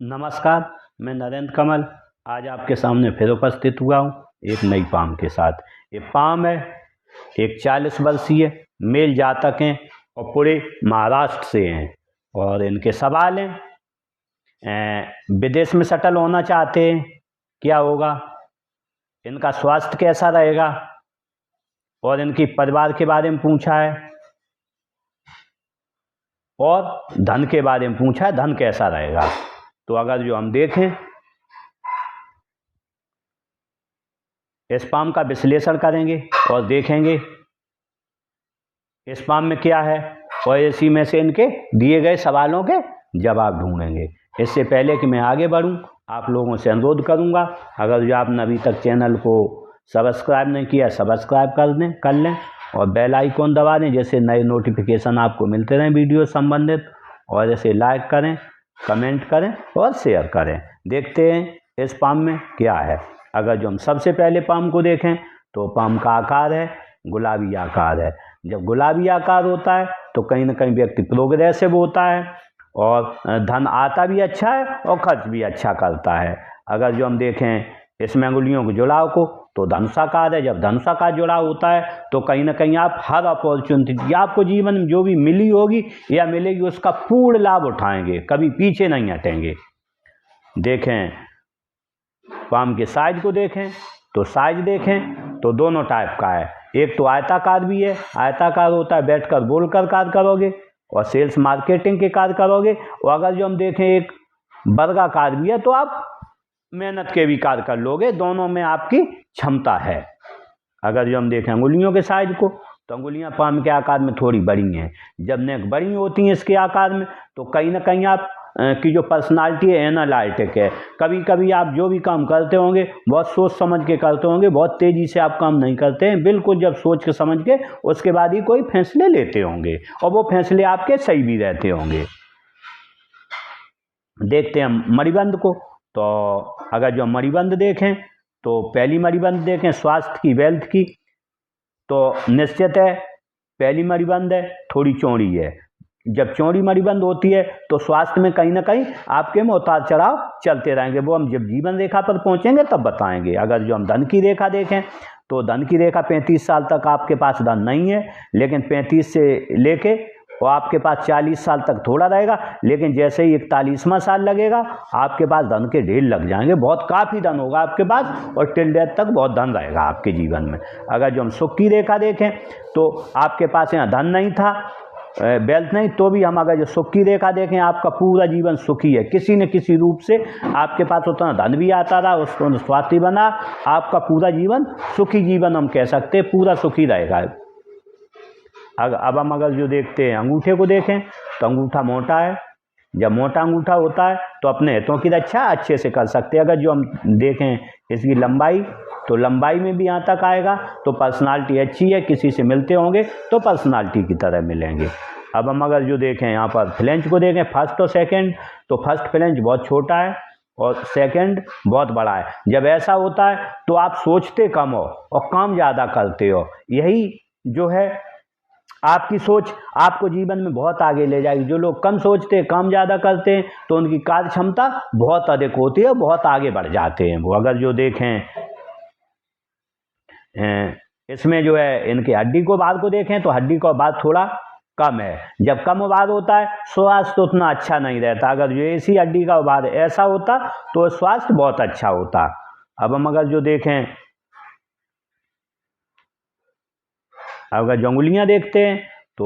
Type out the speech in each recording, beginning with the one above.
नमस्कार, मैं नरेंद्र कमल आज आपके सामने फिर उपस्थित हुआ हूँ एक नई पाम के साथ। ये पाम है एक 40 वर्षीय मेल जातक हैं और पूरे महाराष्ट्र से हैं और इनके सवाल हैं विदेश में सेटल होना चाहते हैं, क्या होगा, इनका स्वास्थ्य कैसा रहेगा और इनकी परिवार के बारे में पूछा है और धन के बारे में पूछा है, धन कैसा रहेगा। तो अगर जो हम देखें इस पाम का विश्लेषण करेंगे और देखेंगे इस पाम में क्या है और इसी में से इनके दिए गए सवालों के जवाब ढूंढेंगे। इससे पहले कि मैं आगे बढ़ूं, आप लोगों से अनुरोध करूंगा, अगर जो आपने अभी तक चैनल को सब्सक्राइब नहीं किया सब्सक्राइब कर लें और बेल आइकॉन दबा दें, जैसे नए नोटिफिकेशन आपको मिलते रहें वीडियो संबंधित। और इसे लाइक करें, कमेंट करें और शेयर करें। देखते हैं इस पाम में क्या है। अगर जो हम सबसे पहले पाम को देखें तो पाम का आकार है गुलाबी आकार है। जब गुलाबी आकार होता है तो कहीं ना कहीं व्यक्ति प्रोग्रेसिव होता है और धन आता भी अच्छा है और खर्च भी अच्छा करता है। अगर जो हम देखें इसमें अंगुलियों के जुड़ाव को तो धनुषाकार है। जब धनुषाकार जुड़ाव होता है तो कहीं ना कहीं आप हर अपॉर्चुनिटी आपको जीवन में जो भी मिली होगी या मिलेगी उसका पूर्ण लाभ उठाएंगे, कभी पीछे नहीं हटेंगे। देखें पाम के साइज को देखें तो साइज देखें तो दोनों टाइप का है। एक तो आयताकार भी है, आयताकार होता है बैठकर बोलकर कार्य करोगे और सेल्स मार्केटिंग के कार्य करोगे। और अगर जो हम देखें एक वर्गाकार भी है तो आप मेहनत के भी कार्य कर लोगे, दोनों में आपकी क्षमता है। अगर जो हम देखें अंगुलियों के साइज को तो अंगुलियां पाम के आकार में थोड़ी बड़ी हैं। जब नेक बड़ी होती हैं इसके आकार में तो कहीं ना कहीं आप की जो पर्सनालिटी है एनालिटिक है। कभी कभी आप जो भी काम करते होंगे बहुत सोच समझ के करते होंगे, बहुत तेज़ी से आप काम नहीं करते हैं, बिल्कुल जब सोच के समझ के उसके बाद ही कोई फैसले लेते होंगे और वो फैसले आपके सही भी रहते होंगे। देखते हैं मणिबंध को, तो अगर जो मणिबंध देखें तो पहली मणिबंध देखें स्वास्थ्य की, वेल्थ की, तो निश्चित है पहली मणिबंध है थोड़ी चौड़ी है। जब चौड़ी मणिबंध होती है तो स्वास्थ्य में कहीं ना कहीं आपके में उतार चढ़ाव चलते रहेंगे, वो हम जब जीवन रेखा पर पहुंचेंगे तब बताएंगे। अगर जो हम धन की रेखा देखें तो धन की रेखा 35 साल तक आपके पास धन नहीं है, लेकिन 35 से लेके और आपके पास 40 साल तक थोड़ा रहेगा, लेकिन जैसे ही 41वां साल लगेगा आपके पास धन के ढेर लग जाएंगे, बहुत काफ़ी धन होगा आपके पास और टिल डेथ तक बहुत धन रहेगा आपके जीवन में। अगर जो हम सुख की रेखा देखें तो आपके पास यहाँ धन नहीं था, वेल्थ नहीं, तो भी हम अगर जो सुख की रेखा देखें आपका पूरा जीवन सुखी है। किसी न किसी रूप से आपके पास उतना धन भी आता रहा, उसको स्वास्थ्य बना, आपका पूरा जीवन सुखी जीवन हम कह सकते हैं, पूरा सुखी रहेगा। अब हम अगर जो देखते हैं अंगूठे को देखें तो अंगूठा मोटा है। जब मोटा अंगूठा होता है तो अपने हितों की रक्षा अच्छे से कर सकते हैं। अगर जो हम देखें इसकी लंबाई तो लंबाई में भी यहाँ तक आएगा, तो पर्सनालिटी अच्छी है, किसी से मिलते होंगे तो पर्सनालिटी की तरह मिलेंगे। अब हम अगर जो देखें यहाँ पर फ्लेंच को देखें फर्स्ट और सेकंड, तो फर्स्ट फ्लेंच बहुत छोटा है और सेकंड बहुत बड़ा है। जब ऐसा होता है तो आप सोचते कम हो और काम ज़्यादा करते हो। यही जो है आपकी सोच आपको जीवन में बहुत आगे ले जाएगी। जो लोग कम सोचते हैं काम ज़्यादा करते हैं तो उनकी कार्य क्षमता बहुत अधिक होती है, बहुत आगे बढ़ जाते हैं वो। अगर जो देखें इसमें जो है इनकी हड्डी को भार को देखें तो हड्डी का भार थोड़ा कम है। जब कम भार होता है स्वास्थ्य उतना अच्छा नहीं रहता। अगर जो ऐसी हड्डी का भार ऐसा होता तो स्वास्थ्य बहुत अच्छा होता। अब हम अगर जो देखें अगर जो अंगुलियाँ देखते हैं तो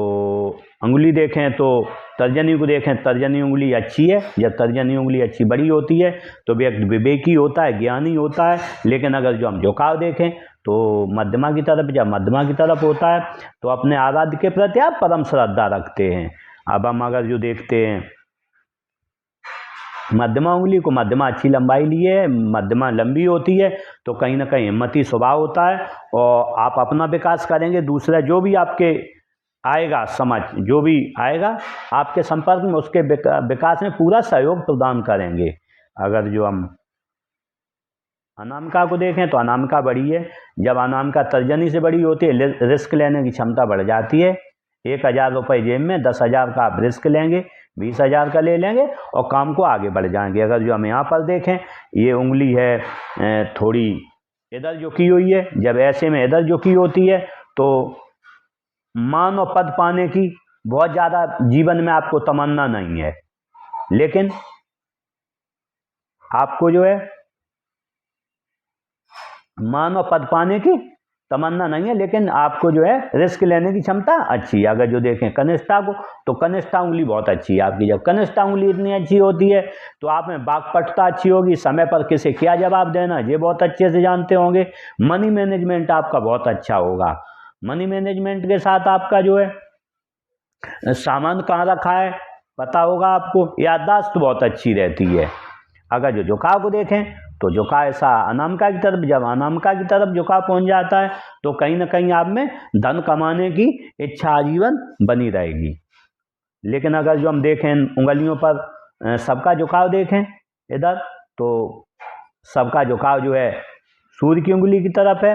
अंगुली देखें तो तर्जनी को देखें, तर्जनी उंगली अच्छी है। जब तर्जनी उंगली अच्छी बड़ी होती है तो व्यक्ति विवेकी होता है, ज्ञानी होता है। लेकिन अगर जो हम झुकाव देखें तो मध्यमा की तरफ, जब मध्यमा की तरफ होता है तो अपने आराध्य के प्रति आप परम श्रद्धा रखते हैं। अब हम अगर जो देखते हैं मध्यमा उंगली को, मध्यमा अच्छी लंबाई लिए, मध्यमा लंबी होती है तो कहीं ना कहीं हिम्मती स्वभाव होता है और आप अपना विकास करेंगे, दूसरा जो भी आपके आएगा समझ, जो भी आएगा आपके संपर्क में उसके विकास में पूरा सहयोग प्रदान करेंगे। अगर जो हम अनामिका को देखें तो अनामिका बड़ी है। जब अनामिका तर्जनी से बड़ी होती है रिस्क लेने की क्षमता बढ़ जाती है। 1000 रुपये जेब में 10,000 का आप रिस्क लेंगे, 20,000 का ले लेंगे और काम को आगे बढ़ जाएंगे। अगर जो हम यहाँ पर देखें, ये उंगली है थोड़ी इधर झुकी हुई है, जब ऐसे में इधर झुकी होती है तो मान और पद पाने की बहुत ज़्यादा जीवन में आपको तमन्ना नहीं है, लेकिन आपको जो है मान और पद पाने की तमन्ना नहीं है, लेकिन आपको जो है रिस्क लेने की क्षमता अच्छी है। अगर जो देखें कनिष्ठा को, तो कनिष्ठा उंगली बहुत अच्छी है आपकी। जब कनिष्ठा उंगली इतनी अच्छी होती है तो आप में वाक्पटुता अच्छी होगी, समय पर किसे क्या जवाब देना ये बहुत अच्छे से जानते होंगे। मनी मैनेजमेंट आपका बहुत अच्छा होगा। मनी मैनेजमेंट के साथ आपका जो है सामान कहाँ रखा है पता होगा आपको। याददाश्त बहुत अच्छी रहती है। अगर जो झुकाव को देखें तो झुकाव ऐसा अनामिका की तरफ, जब अनामिका की तरफ झुकाव पहुंच जाता है तो कहीं ना कहीं आप में धन कमाने की इच्छा आजीवन बनी रहेगी। लेकिन अगर जो हम देखें उंगलियों पर सबका झुकाव देखें इधर, तो सबका झुकाव जो है सूर्य की उंगली की तरफ है,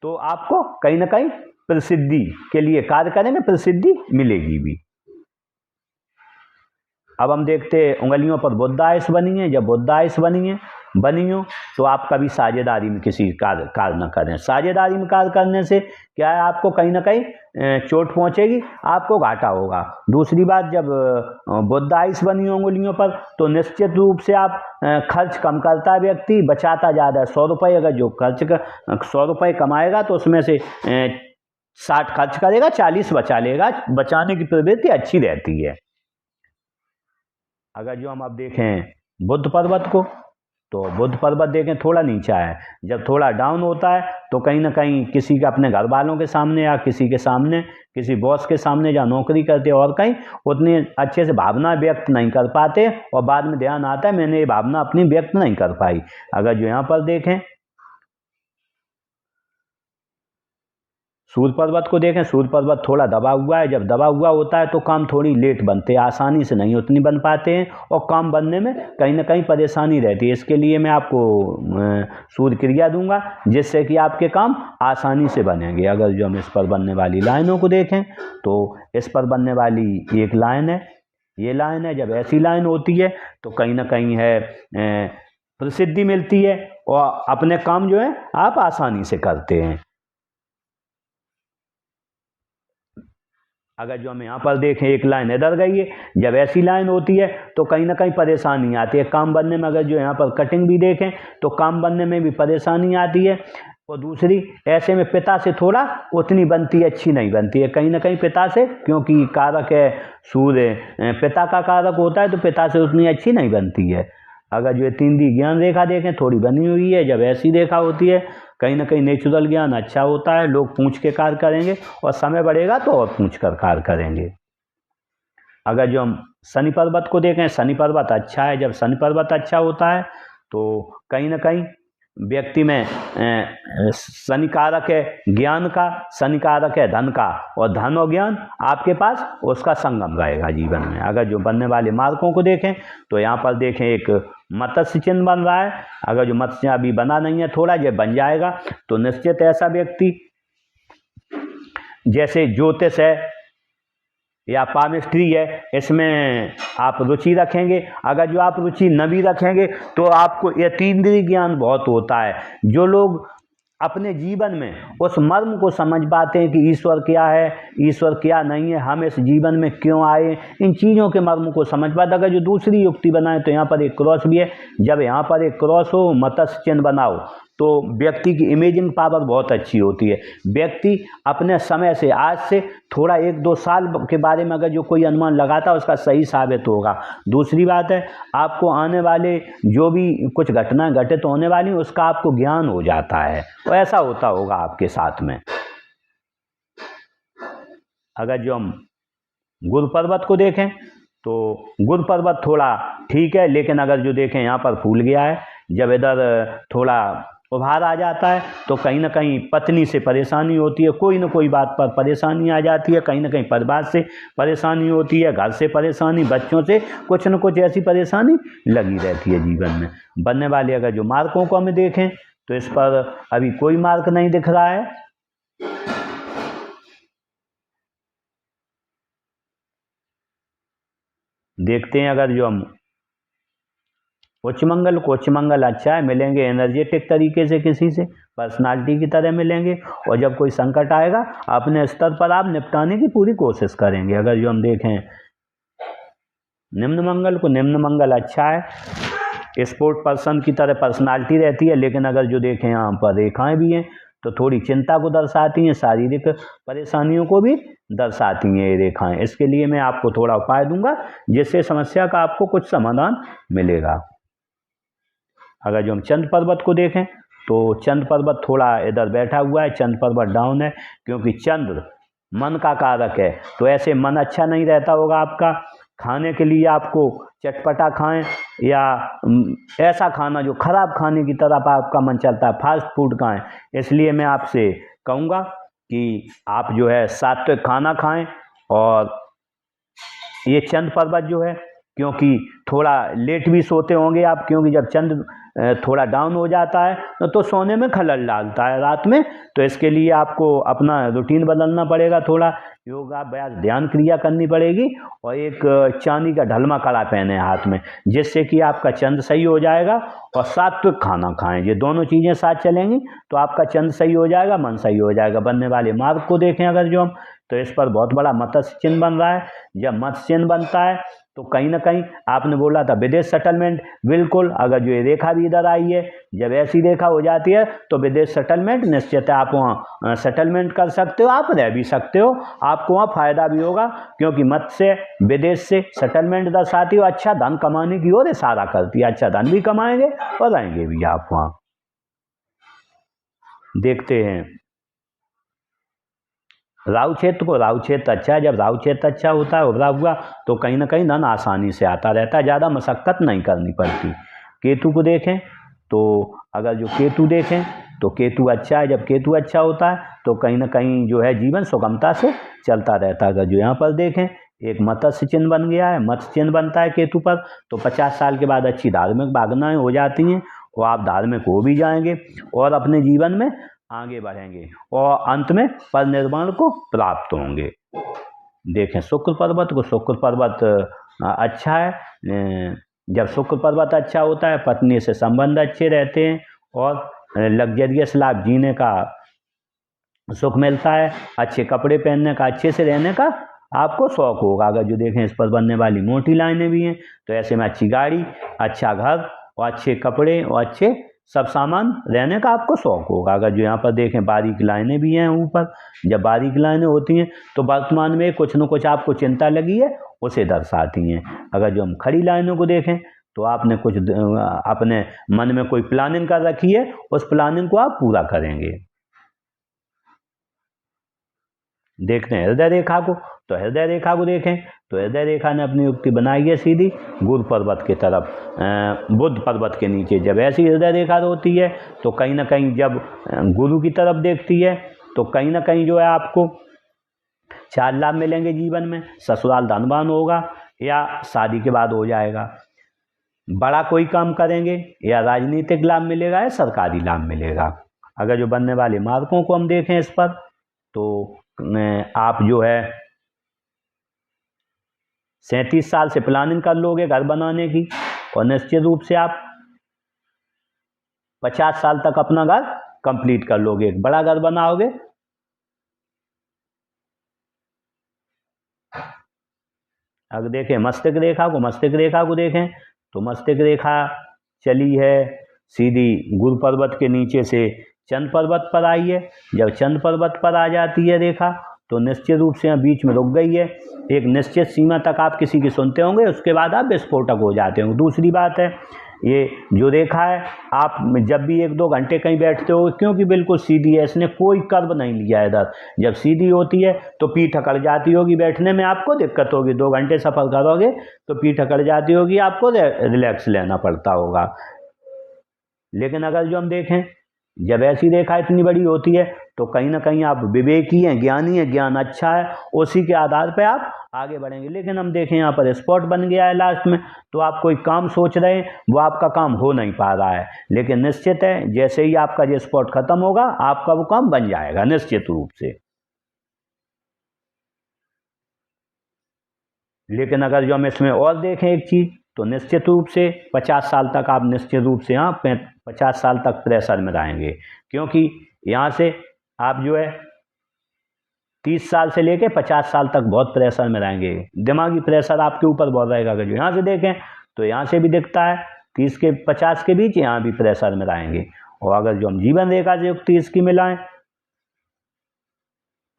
तो आपको कहीं ना कहीं प्रसिद्धि के लिए कार्य करेंगे, प्रसिद्धि मिलेगी भी। अब हम देखते हैं उंगलियों पर बुद्धाइस बनी है। जब बुद्धाइस बनी हो तो आप कभी साझेदारी में किसी कार्य न करें। साझेदारी में कार्य करने से क्या है, आपको कहीं ना कहीं चोट पहुंचेगी, आपको घाटा होगा। दूसरी बात, जब बुद्धाइस बनी हो उंगलियों पर तो निश्चित रूप से आप खर्च कम करता है व्यक्ति, बचाता ज़्यादा है। 100 रुपये अगर जो 100 रुपये कमाएगा तो उसमें से 60 खर्च करेगा, 40 बचा लेगा। बचाने की प्रवृत्ति अच्छी रहती है। अगर जो हम अब देखें बुद्ध पर्वत को, तो बुद्ध पर्वत देखें थोड़ा नीचा है। जब थोड़ा डाउन होता है तो कहीं ना कहीं किसी के अपने घर वालों के सामने या किसी के सामने, किसी बॉस के सामने जहाँ नौकरी करते और कहीं उतनी अच्छे से भावना व्यक्त नहीं कर पाते, और बाद में ध्यान आता है मैंने ये भावना अपनी व्यक्त नहीं कर पाई। अगर जो यहाँ पर देखें सूर्य पर्वत को देखें, सूर्य पर्वत थोड़ा दबा हुआ है। जब दबा हुआ होता है तो काम थोड़ी लेट बनते हैं, आसानी से नहीं उतनी बन पाते हैं, और काम बनने में कहीं ना कहीं परेशानी रहती है। इसके लिए मैं आपको सूर्य क्रिया दूंगा जिससे कि आपके काम आसानी से बनेंगे। अगर जो हम इस पर बनने वाली लाइनों को देखें तो इस पर बनने वाली एक लाइन है, ये लाइन है। जब ऐसी लाइन होती है तो कहीं ना कहीं है प्रसिद्धि मिलती है और अपने काम जो है आप आसानी से करते हैं। अगर जो हम यहाँ पर देखें एक लाइन इधर गई है, जब ऐसी लाइन होती है तो कहीं ना कहीं परेशानी आती है काम बनने में। अगर जो यहाँ पर कटिंग भी देखें तो काम बनने में भी परेशानी आती है। और दूसरी, ऐसे में पिता से थोड़ा उतनी बनती है, अच्छी नहीं बनती है कहीं ना कहीं पिता से, क्योंकि कारक है सूर्य, पिता का कारक होता है, तो पिता से उतनी अच्छी नहीं बनती है। अगर जो 3D ज्ञान रेखा देखें थोड़ी बनी हुई है, जब ऐसी रेखा होती है कहीं ना कहीं नेचुरल ज्ञान अच्छा होता है, लोग पूछ के कार्य करेंगे, और समय बढ़ेगा तो और पूछ कर कार्य करेंगे। अगर जो हम शनि पर्वत को देखें, शनि पर्वत अच्छा है। जब शनि पर्वत अच्छा होता है तो कहीं ना कहीं व्यक्ति में शनि कारक है ज्ञान का, शनि कारक है धन का, और धन और ज्ञान आपके पास उसका संगम रहेगा जीवन में। अगर जो बनने वाले मार्कों को देखें तो यहाँ पर देखें एक मत्स्य चिन्ह बन रहा है। अगर जो मत्स्य अभी बना नहीं है, थोड़ा जब बन जाएगा तो निश्चित ऐसा व्यक्ति, जैसे ज्योतिष है या पामिस्ट्री है, इसमें आप रुचि रखेंगे। अगर जो आप रुचि न भी रखेंगे तो आपको ये 3D ज्ञान बहुत होता है। जो लोग अपने जीवन में उस मर्म को समझ पाते हैं कि ईश्वर क्या है, ईश्वर क्या नहीं है, हम इस जीवन में क्यों आए, इन चीज़ों के मर्म को समझ पाते। अगर जो दूसरी युक्ति बनाए तो यहाँ पर एक क्रॉस भी है। जब यहाँ पर एक क्रॉस हो, मत्स्य चिन्ह बनाओ, तो व्यक्ति की इमेजिंग पावर बहुत अच्छी होती है। व्यक्ति अपने समय से, आज से थोड़ा 1-2 साल के बारे में अगर जो कोई अनुमान लगाता है उसका सही साबित होगा। दूसरी बात है, आपको आने वाले जो भी कुछ घटनाएं घटित होने वाली उसका आपको ज्ञान हो जाता है, तो ऐसा होता होगा आपके साथ में। अगर जो हम गुरु पर्वत को देखें तो गुरु पर्वत थोड़ा ठीक है, लेकिन अगर जो देखें यहाँ पर फूल गया है। जब इधर थोड़ा उभार आ जाता है तो कहीं ना कहीं पत्नी से परेशानी होती है, कोई ना कोई बात पर परेशानी आ जाती है, कहीं ना कहीं परिवार से परेशानी होती है, घर से परेशानी, बच्चों से कुछ न कुछ ऐसी परेशानी लगी रहती है जीवन में। बनने वाले अगर जो मार्कों को हमें देखें तो इस पर अभी कोई मार्क नहीं दिख रहा है। देखते हैं अगर जो हम उच्च मंगल को, उच्च मंगल अच्छा है, मिलेंगे एनर्जेटिक तरीके से, किसी से पर्सनालिटी की तरह मिलेंगे, और जब कोई संकट आएगा अपने स्तर पर आप निपटाने की पूरी कोशिश करेंगे। अगर जो हम देखें निम्न मंगल को, निम्न मंगल अच्छा है, स्पोर्ट पर्सन की तरह पर्सनालिटी रहती है, लेकिन अगर जो देखें यहाँ पर रेखाएं भी हैं तो थोड़ी चिंता को दर्शाती हैं, शारीरिक परेशानियों को भी दर्शाती हैं ये रेखाएं। इसके लिए मैं आपको थोड़ा उपाय दूंगा जिससे समस्या का आपको कुछ समाधान मिलेगा। अगर जो हम चंद्र पर्वत को देखें तो चंद्र पर्वत थोड़ा इधर बैठा हुआ है, चंद्र पर्वत डाउन है, क्योंकि चंद्र मन का कारक है, तो ऐसे मन अच्छा नहीं रहता होगा आपका। खाने के लिए आपको चटपटा खाएं या ऐसा खाना जो खराब खाने की तरफ आपका मन चलता है, फास्ट फूड खाएं। इसलिए मैं आपसे कहूँगा कि आप जो है सात्विक खाना खाएं। और ये चंद्र पर्वत जो है, क्योंकि थोड़ा लेट भी सोते होंगे आप, क्योंकि जब चंद्र थोड़ा डाउन हो जाता है तो सोने में खलल डालता है रात में, तो इसके लिए आपको अपना रूटीन बदलना पड़ेगा, थोड़ा योगाभ्यास ध्यान क्रिया करनी पड़ेगी, और एक चांदी का ढलमा कड़ा पहने हाथ में, जिससे कि आपका चंद्र सही हो जाएगा। और सात्विक खाना खाएं, ये दोनों चीज़ें साथ चलेंगी तो आपका चंद्र सही हो जाएगा, मन सही हो जाएगा। बनने वाले मार्ग को देखें अगर जो हम, तो इस पर बहुत बड़ा मत्स्य चिन्ह बन रहा है। जब मत्स्य चिन्ह बनता है तो कहीं ना कहीं आपने बोला था विदेश सेटलमेंट, बिल्कुल। अगर जो ये रेखा भी इधर आई है, जब ऐसी रेखा हो जाती है तो विदेश सेटलमेंट निश्चित है, आप वहाँ सेटलमेंट कर सकते हो, आप रह भी सकते हो, आपको वहाँ फायदा भी होगा, क्योंकि मत से विदेश से सेटलमेंट दर्शाती हो, अच्छा धन कमाने की ओर इशारा करती है, अच्छा धन भी कमाएंगे और रहेंगे भी आप वहाँ। देखते हैं राहु क्षेत्र को, राहु क्षेत्र अच्छा है। जब राहु क्षेत्र अच्छा होता है उभरा हुआ, तो कहीं ना कहीं धन आसानी से आता रहता है, ज़्यादा मशक्कत नहीं करनी पड़ती। केतु को देखें तो अगर जो केतु देखें तो केतु अच्छा है। जब केतु अच्छा होता है तो कहीं ना कहीं जो है जीवन सुगमता से चलता रहता है। अगर जो यहाँ पर देखें एक मत्स्य चिन्ह बन गया है, मत्स्य चिन्ह बनता है केतु पर, तो 50 साल के बाद अच्छी धार्मिक भावनाएं हो जाती हैं और आप धार्मिक हो भी जाएंगे और अपने जीवन में आगे बढ़ेंगे और अंत में परिनिर्वाण को प्राप्त होंगे। देखें शुक्र पर्वत को, शुक्र पर्वत अच्छा है। जब शुक्र पर्वत अच्छा होता है पत्नी से संबंध अच्छे रहते हैं और लग्जरियस लाइफ जीने का सुख मिलता है, अच्छे कपड़े पहनने का, अच्छे से रहने का आपको शौक होगा। अगर जो देखें इस पर बनने वाली मोटी लाइनें भी हैं, तो ऐसे में अच्छी गाड़ी, अच्छा घर और अच्छे कपड़े और अच्छे सब सामान रहने का आपको शौक होगा। अगर जो यहाँ पर देखें बारीक लाइनें भी हैं ऊपर, जब बारीक लाइनें होती हैं तो वर्तमान में कुछ न कुछ आपको चिंता लगी है उसे दर्शाती हैं। अगर जो हम खड़ी लाइनों को देखें तो आपने कुछ अपने मन में कोई प्लानिंग कर रखी है, उस प्लानिंग को आप पूरा करेंगे। देखते हैं हृदय रेखा को, तो हृदय रेखा को देखें तो हृदय रेखा ने अपनी युक्ति बनाई है सीधी गुरु पर्वत की तरफ, बुध पर्वत के नीचे। जब ऐसी हृदय रेखा होती है तो कहीं ना कहीं जब गुरु की तरफ देखती है तो कहीं ना कहीं जो है आपको 4 लाभ मिलेंगे जीवन में। ससुराल धनवान होगा या शादी के बाद हो जाएगा, बड़ा कोई काम करेंगे या राजनीतिक लाभ मिलेगा या सरकारी लाभ मिलेगा। अगर जो बनने वाले मार्कों को हम देखें इस पर, तो आप जो है 37 साल से प्लानिंग कर लोगे घर बनाने की और निश्चित रूप से आप 50 साल तक अपना घर कंप्लीट कर लोगे, एक बड़ा घर बनाओगे। अगर देखें मस्तिष्क रेखा को, मस्तिष्क रेखा को देखें तो मस्तिष्क रेखा चली है सीधी गुरु पर्वत के नीचे से चंद्र पर्वत पर आई है। जब चंद्र पर्वत पर आ जाती है रेखा तो निश्चित रूप से यहाँ बीच में रुक गई है, एक निश्चित सीमा तक आप किसी की सुनते होंगे, उसके बाद आप विस्फोटक हो जाते होंगे। दूसरी बात है ये जो रेखा है, आप जब भी 1-2 घंटे कहीं बैठते हो, क्योंकि बिल्कुल सीधी है, इसने कोई कर्व नहीं लिया इधर। जब सीधी होती है तो पीठ अकड़ जाती होगी, बैठने में आपको दिक्कत होगी, 2 घंटे सफ़र करोगे तो पीठ अकड़ जाती होगी, आपको रिलैक्स लेना पड़ता होगा। लेकिन अगर जो हम देखें जब ऐसी रेखा इतनी बड़ी होती है तो कहीं ना कहीं आप विवेकी हैं, ज्ञानी हैं, ज्ञान अच्छा है, उसी के आधार पर आप आगे बढ़ेंगे। लेकिन हम देखें यहाँ पर स्पॉट बन गया है लास्ट में, तो आप कोई काम सोच रहे हैं वो आपका काम हो नहीं पा रहा है, लेकिन निश्चित है जैसे ही आपका ये स्पॉट खत्म होगा आपका वो काम बन जाएगा निश्चित रूप से। लेकिन अगर जो हम इसमें और देखें एक चीज़, तो निश्चित रूप से 50 साल तक आप निश्चित रूप से यहाँ 50 साल तक प्रेशर में रहेंगे, क्योंकि यहाँ से आप जो है 30 साल से लेके 50 साल तक बहुत प्रेशर में रहेंगे, दिमागी प्रेशर आपके ऊपर बहुत रहेगा। अगर जो यहाँ से देखें तो यहाँ से भी दिखता है 30 के 50 के बीच यहाँ भी प्रेशर में रहेंगे। और अगर जो हम जीवन रेखा से युक्त 30 की मिलाएं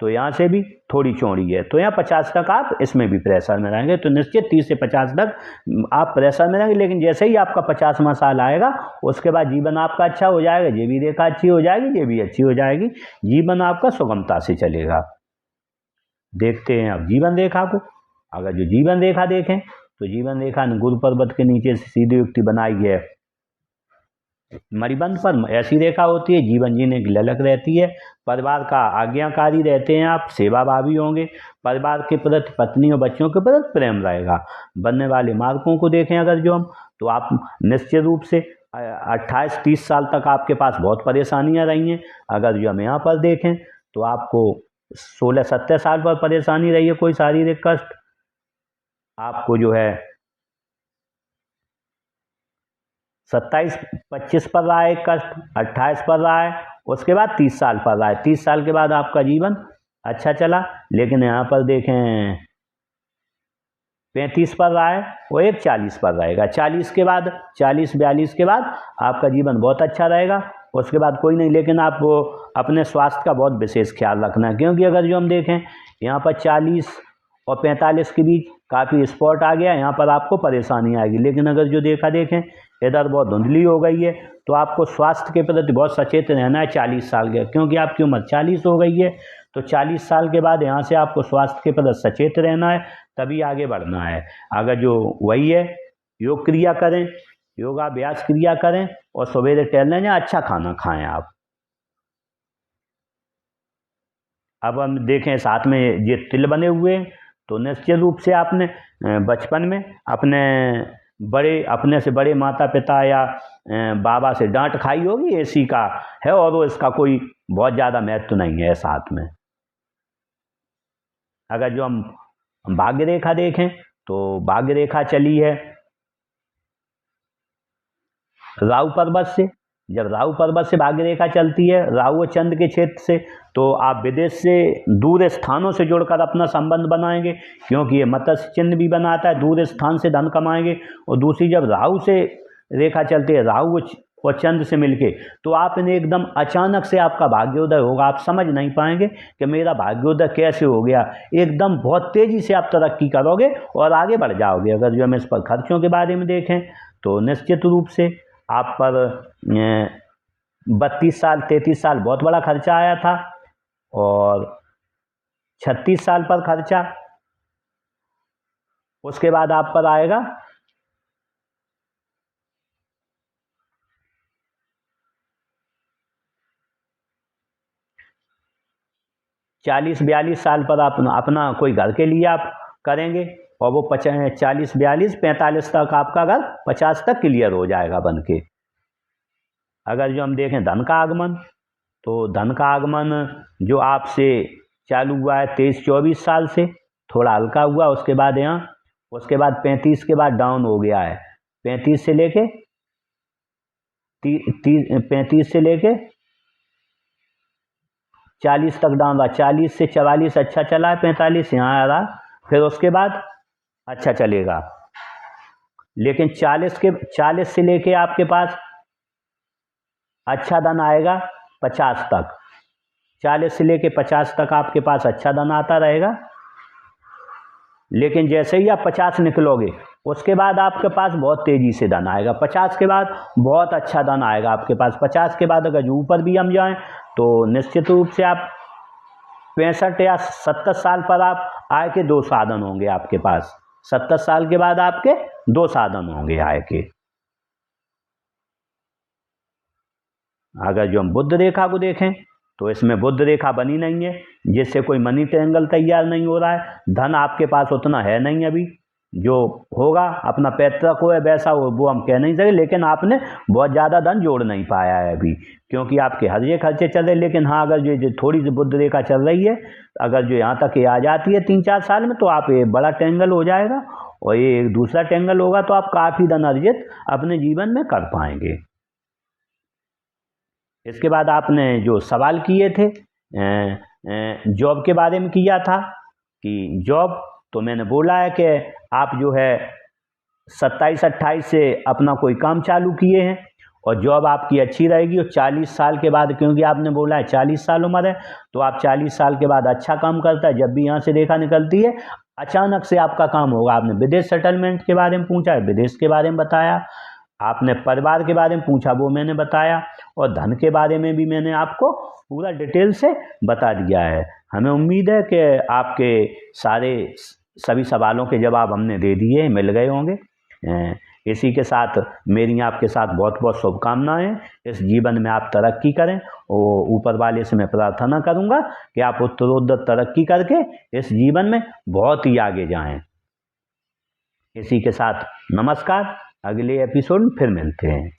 तो यहाँ से भी थोड़ी चौड़ी है, तो यहाँ 50 तक आप इसमें भी प्रेशर में रहेंगे। तो निश्चित 30 से 50 तक आप प्रेशर में रहेंगे, लेकिन जैसे ही आपका 50वां साल आएगा उसके बाद जीवन आपका अच्छा हो जाएगा, ये भी रेखा अच्छी हो जाएगी, ये भी अच्छी हो जाएगी, जीवन आपका सुगमता से चलेगा। देखते हैं अब जीवन रेखा को। अगर जो जीवन रेखा देखें तो जीवन रेखा ने गुरु पर्वत के नीचे से सीधी युक्ति बनाई है मणिबंध पर। ऐसी रेखा होती है, जीवन जीने की ललक रहती है, परिवार का आज्ञाकारी रहते हैं आप, सेवाभावी होंगे, परिवार के प्रति, पत्नी और बच्चों के प्रति प्रेम रहेगा। बनने वाले मार्कों को देखें अगर जो हम, तो आप निश्चित रूप से 28-30 साल तक आपके पास बहुत परेशानियां रही हैं। अगर जो हम यहाँ पर देखें तो आपको 16-17 साल पर परेशानी रही है, कोई शारीरिक कष्ट आपको जो है 27-25 पर रहा है कष्ट, 28 पर रहा है, उसके बाद 30 साल पर रहा है। 30 साल के बाद आपका जीवन अच्छा चला, लेकिन यहाँ पर देखें 35 पर रहा है और एक 40 पर रहेगा। 40 के बाद 40-42 के बाद आपका जीवन बहुत अच्छा रहेगा, उसके बाद कोई नहीं। लेकिन आपको अपने स्वास्थ्य का बहुत विशेष ख्याल रखना है, क्योंकि अगर जो हम देखें यहाँ पर 40 और 45 के बीच काफ़ी स्पॉट आ गया, यहाँ पर आपको परेशानी आएगी। लेकिन अगर जो देखा देखें इधर बहुत धुंधली हो गई है, तो आपको स्वास्थ्य के प्रति बहुत सचेत रहना है 40 साल के, क्योंकि आपकी उम्र 40 हो गई है। तो 40 साल के बाद यहाँ से आपको स्वास्थ्य के प्रति सचेत रहना है, तभी आगे बढ़ना है। अगर जो वही है, योग क्रिया करें, योगाभ्यास क्रिया करें और सवेरे टहलने जाएं, अच्छा खाना खाएं आप। अब हम देखें साथ में ये तिल बने हुए हैं, तो निश्चित रूप से आपने बचपन में अपने से बड़े माता पिता या बाबा से डांट खाई होगी, इसी का है, और वो इसका कोई बहुत ज़्यादा महत्व नहीं है साथ में। अगर जो हम भाग्य रेखा देखें तो भाग्य रेखा चली है राहु पर्वत से। जब राहु पर्वत से भाग्य रेखा चलती है राहु और चंद्र के क्षेत्र से, तो आप विदेश से दूर स्थानों से जुड़कर अपना संबंध बनाएंगे, क्योंकि ये मत्स्य चिन्ह भी बनाता है, दूर स्थान से धन कमाएंगे। और दूसरी जब राहु से रेखा चलती है राहु और चंद्र से मिलके, तो आप इन्हें एकदम अचानक से आपका भाग्योदय होगा, आप समझ नहीं पाएंगे कि मेरा भाग्योदय कैसे हो गया। एकदम बहुत तेज़ी से आप तरक्की करोगे और आगे बढ़ जाओगे। अगर जो हम इस पर खर्चों के बारे में देखें तो निश्चित रूप से आप पर 32-33 साल बहुत बड़ा खर्चा आया था, और 36 साल पर खर्चा, उसके बाद आप पर आएगा 40-42 साल पर अपना कोई घर के लिए आप करेंगे, और वो 40-42-45 तक आपका घर 50 तक क्लियर हो जाएगा बन के। अगर जो हम देखें धन का आगमन, तो धन का आगमन जो आपसे चालू हुआ है 23-24 साल से, थोड़ा हल्का हुआ, उसके बाद 35 के बाद डाउन हो गया है। 35 से लेके 40 तक डाउन रहा, 40 से 44 अच्छा चला है, 45 यहाँ आ रहा, फिर उसके बाद अच्छा चलेगा। लेकिन 40 से लेके आपके पास अच्छा धन आएगा 50 तक, 40 से लेके 50 तक आपके पास अच्छा धन आता रहेगा। लेकिन जैसे ही आप 50 निकलोगे उसके बाद आपके पास बहुत तेज़ी से धन आएगा, 50 के बाद बहुत अच्छा धन आएगा आपके पास। 50 के बाद अगर ऊपर भी हम जाएं तो निश्चित रूप से आप 65 या 70 साल पर आप आय के 2 साधन होंगे आपके पास। 70 साल के बाद आपके 2 साधन होंगे आय के। अगर जो हम बुध रेखा को देखें तो इसमें बुध रेखा बनी नहीं है, जिससे कोई मनी ट्रायंगल तैयार नहीं हो रहा है। धन आपके पास उतना है नहीं अभी, जो होगा अपना पैतृक हो है वैसा वो हम कह नहीं सकते, लेकिन आपने बहुत ज़्यादा धन जोड़ नहीं पाया है अभी, क्योंकि आपके हर ये खर्चे चल रहे। लेकिन हाँ, अगर जो थोड़ी सी बुद्ध रेखा चल रही है, अगर जो यहाँ तक ये आ जाती है 3-4 साल में, तो आप ये बड़ा टेंगल हो जाएगा, और ये एक दूसरा टेंगल होगा, तो आप काफ़ी धन अर्जित अपने जीवन में कर पाएंगे। इसके बाद आपने जो सवाल किए थे जॉब के बारे में किया था कि जॉब, तो मैंने बोला है कि आप जो है 27-28 से अपना कोई काम चालू किए हैं, और जॉब आपकी अच्छी रहेगी। और 40 साल के बाद, क्योंकि आपने बोला है 40 साल उम्र है, तो आप 40 साल के बाद अच्छा काम करता है। जब भी यहाँ से रेखा निकलती है, अचानक से आपका काम होगा। आपने विदेश सेटलमेंट के बारे में पूछा, विदेश के बारे में बताया। आपने परिवार के बारे में पूछा, वो मैंने बताया। और धन के बारे में भी मैंने आपको पूरा डिटेल से बता दिया है। हमें उम्मीद है कि आपके सभी सवालों के जवाब हमने दे दिए, मिल गए होंगे। इसी के साथ मेरी आपके साथ बहुत बहुत शुभकामनाएं। इस जीवन में आप तरक्की करें, और ऊपर वाले से मैं प्रार्थना करूंगा कि आप उत्तरोत्तर तरक्की करके इस जीवन में बहुत ही आगे जाएं। इसी के साथ नमस्कार, अगले एपिसोड में फिर मिलते हैं।